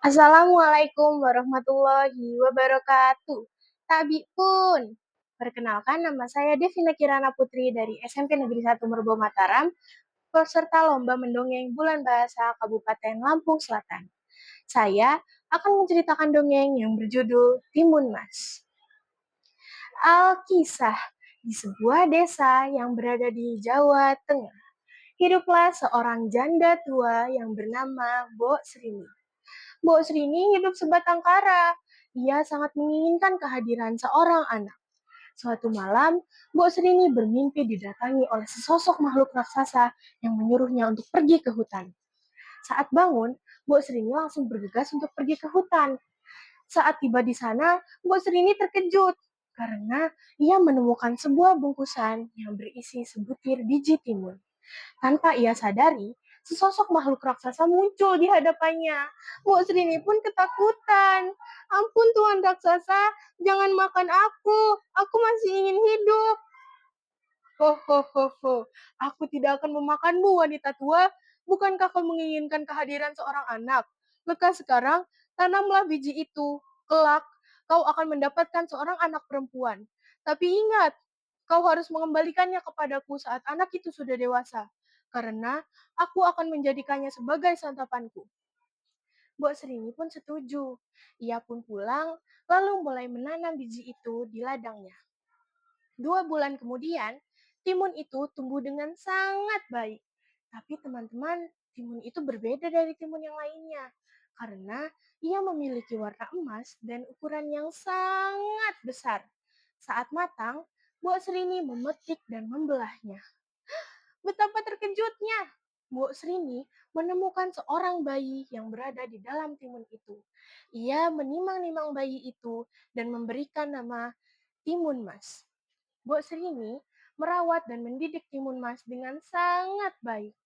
Assalamualaikum warahmatullahi wabarakatuh. Tabi pun. Perkenalkan nama saya Devina Kirana Putri dari SMP Negeri 1 Merbo Mataram, peserta Lomba Mendongeng Bulan Bahasa Kabupaten Lampung Selatan. Saya akan menceritakan dongeng yang berjudul Timun Mas. Alkisah di sebuah desa yang berada di Jawa Tengah. Hiduplah seorang janda tua yang bernama Bo Srini. Mbok Srini hidup sebatang kara. Ia sangat menginginkan kehadiran seorang anak. Suatu malam, Mbok Srini bermimpi didatangi oleh sesosok makhluk raksasa yang menyuruhnya untuk pergi ke hutan. Saat bangun, Mbok Srini langsung bergegas untuk pergi ke hutan. Saat tiba di sana, Mbok Srini terkejut karena ia menemukan sebuah bungkusan yang berisi sebutir biji timun. Tanpa ia sadari, sesosok makhluk raksasa muncul di hadapannya. Mbok Srini pun ketakutan. Ampun Tuan raksasa, jangan makan aku. Aku masih ingin hidup. Ho ho ho ho, aku tidak akan memakanmu wanita tua. Bukankah kau menginginkan kehadiran seorang anak? Maka sekarang, tanamlah biji itu. Kelak, kau akan mendapatkan seorang anak perempuan. Tapi ingat, kau harus mengembalikannya kepadaku saat anak itu sudah dewasa. Karena aku akan menjadikannya sebagai santapanku. Mbok Serini pun setuju. Ia pun pulang, lalu mulai menanam biji itu di ladangnya. 2 bulan kemudian, timun itu tumbuh dengan sangat baik. Tapi teman-teman, timun itu berbeda dari timun yang lainnya. Karena ia memiliki warna emas dan ukuran yang sangat besar. Saat matang, Mbok Serini memetik dan membelahnya. Betapa terkejutnya! Mbok Srini menemukan seorang bayi yang berada di dalam timun itu. Ia menimang-nimang bayi itu dan memberikan nama Timun Mas. Mbok Srini merawat dan mendidik Timun Mas dengan sangat baik.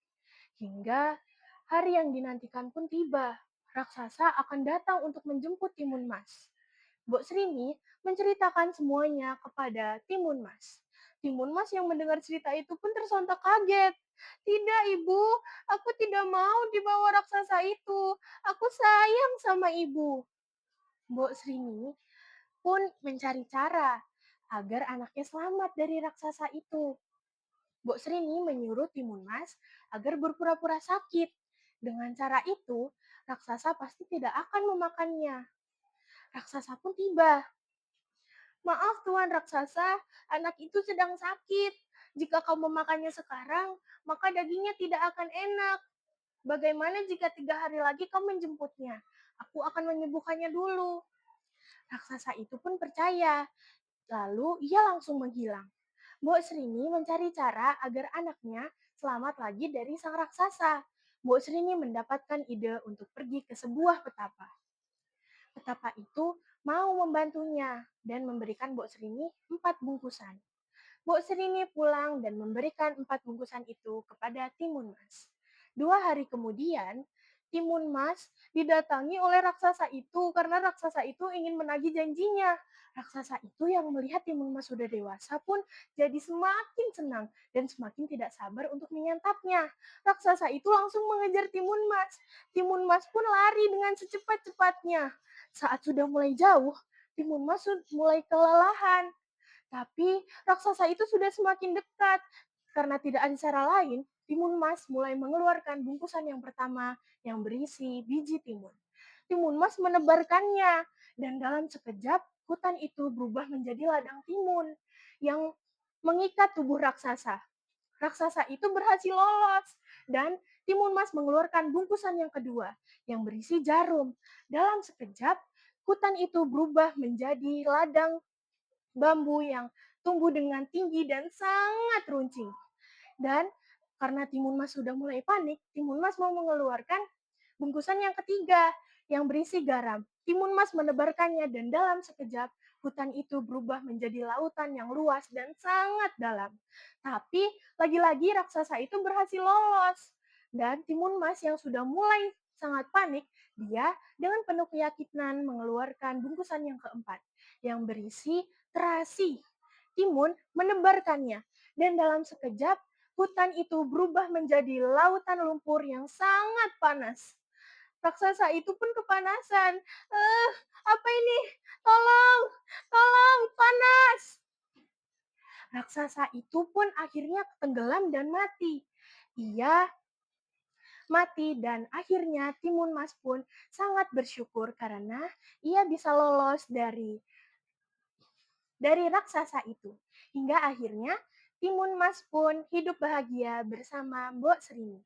Hingga hari yang dinantikan pun tiba. Raksasa akan datang untuk menjemput Timun Mas. Mbok Srini menceritakan semuanya kepada Timun Mas. Timun Mas yang mendengar cerita itu pun tersontak kaget. Tidak, Ibu. Aku tidak mau dibawa raksasa itu. Aku sayang sama Ibu. Mbok Srini pun mencari cara agar anaknya selamat dari raksasa itu. Mbok Srini menyuruh Timun Mas agar berpura-pura sakit. Dengan cara itu, raksasa pasti tidak akan memakannya. Raksasa pun tiba. Maaf Tuan raksasa, anak itu sedang sakit. Jika kau memakannya sekarang, maka dagingnya tidak akan enak. Bagaimana jika 3 hari lagi kau menjemputnya? Aku akan menyembuhkannya dulu. Raksasa itu pun percaya. Lalu ia langsung menghilang. Mbok Srini mencari cara agar anaknya selamat lagi dari sang raksasa. Mbok Srini mendapatkan ide untuk pergi ke sebuah petapa. Petapa itu mau membantunya dan memberikan Mbok Srini 4 bungkusan. Mbok Srini pulang dan memberikan 4 bungkusan itu kepada Timun Mas. 2 hari kemudian, Timun Mas didatangi oleh raksasa itu karena raksasa itu ingin menagih janjinya. Raksasa itu yang melihat Timun Mas sudah dewasa pun jadi semakin senang dan semakin tidak sabar untuk menyantapnya. Raksasa itu langsung mengejar Timun Mas. Timun Mas pun lari dengan secepat-cepatnya. Saat sudah mulai jauh, Timun Mas mulai kelelahan. Tapi raksasa itu sudah semakin dekat. Karena tidak ada cara lain, Timun Mas mulai mengeluarkan bungkusan yang pertama yang berisi biji timun. Timun Mas menebarkannya dan dalam sekejap hutan itu berubah menjadi ladang timun yang mengikat tubuh raksasa. Raksasa itu berhasil lolos dan Timun Mas mengeluarkan bungkusan yang kedua yang berisi jarum. Dalam sekejap, hutan itu berubah menjadi ladang bambu yang tumbuh dengan tinggi dan sangat runcing. Dan karena Timun Mas sudah mulai panik, Timun Mas mau mengeluarkan bungkusan yang ketiga yang berisi garam. Timun Mas menebarkannya dan dalam sekejap hutan itu berubah menjadi lautan yang luas dan sangat dalam. Tapi lagi-lagi raksasa itu berhasil lolos. Dan Timun Mas yang sudah mulai sangat panik, dia dengan penuh keyakinan mengeluarkan bungkusan yang keempat yang berisi terasi. Timun menebarkannya dan dalam sekejap hutan itu berubah menjadi lautan lumpur yang sangat panas. Raksasa itu pun kepanasan. Apa ini? Tolong, tolong, panas! Raksasa itu pun akhirnya tenggelam dan mati. Ia mati dan akhirnya Timun Mas pun sangat bersyukur karena ia bisa lolos dari raksasa itu. Hingga akhirnya Timun Mas pun hidup bahagia bersama Mbok Srini.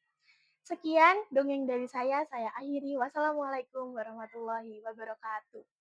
Sekian dongeng dari saya akhiri. Wassalamualaikum warahmatullahi wabarakatuh.